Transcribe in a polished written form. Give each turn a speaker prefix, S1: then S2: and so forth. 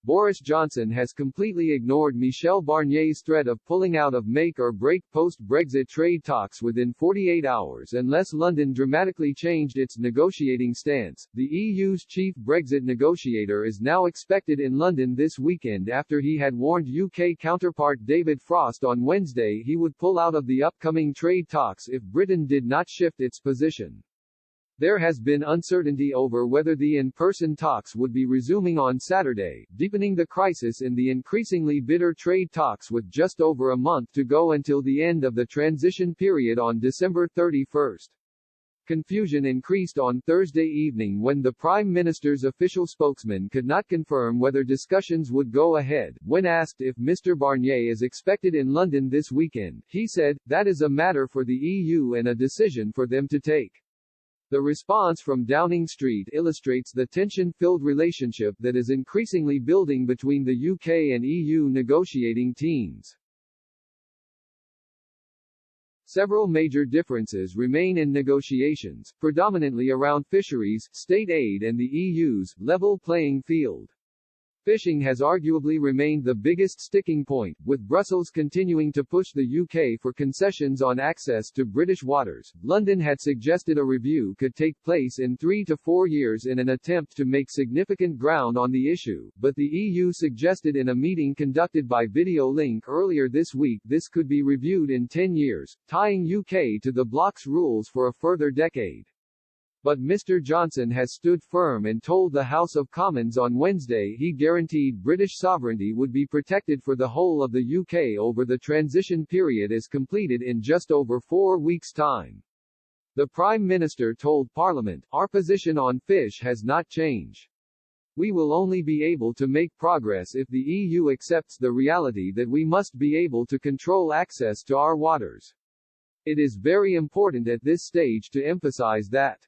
S1: Boris Johnson has completely ignored Michel Barnier's threat of pulling out of make-or-break post-Brexit trade talks within 48 hours unless London dramatically changed its negotiating stance. The EU's chief Brexit negotiator is now expected in London this weekend after he had warned UK counterpart David Frost on Wednesday he would pull out of the upcoming trade talks if Britain did not shift its position. There has been uncertainty over whether the in-person talks would be resuming on Saturday, deepening the crisis in the increasingly bitter trade talks with just over a month to go until the end of the transition period on December 31. Confusion increased on Thursday evening when the Prime Minister's official spokesman could not confirm whether discussions would go ahead. When asked if Mr. Barnier is expected in London this weekend, he said, "That is a matter for the EU and a decision for them to take." The response from Downing Street illustrates the tension-filled relationship that is increasingly building between the UK and EU negotiating teams. Several major differences remain in negotiations, predominantly around fisheries, state aid and the EU's level playing field. Fishing has arguably remained the biggest sticking point, with Brussels continuing to push the UK for concessions on access to British waters. London had suggested a review could take place in 3 to 4 years in an attempt to make significant ground on the issue, but the EU suggested in a meeting conducted by video link earlier this week this could be reviewed in 10 years, tying UK to the bloc's rules for a further decade. But Mr. Johnson has stood firm and told the House of Commons on Wednesday he guaranteed British sovereignty would be protected for the whole of the UK over the transition period is completed in just over 4 weeks' time. The Prime Minister told Parliament, "Our position on fish has not changed. We will only be able to make progress if the EU accepts the reality that we must be able to control access to our waters. It is very important at this stage to emphasize that."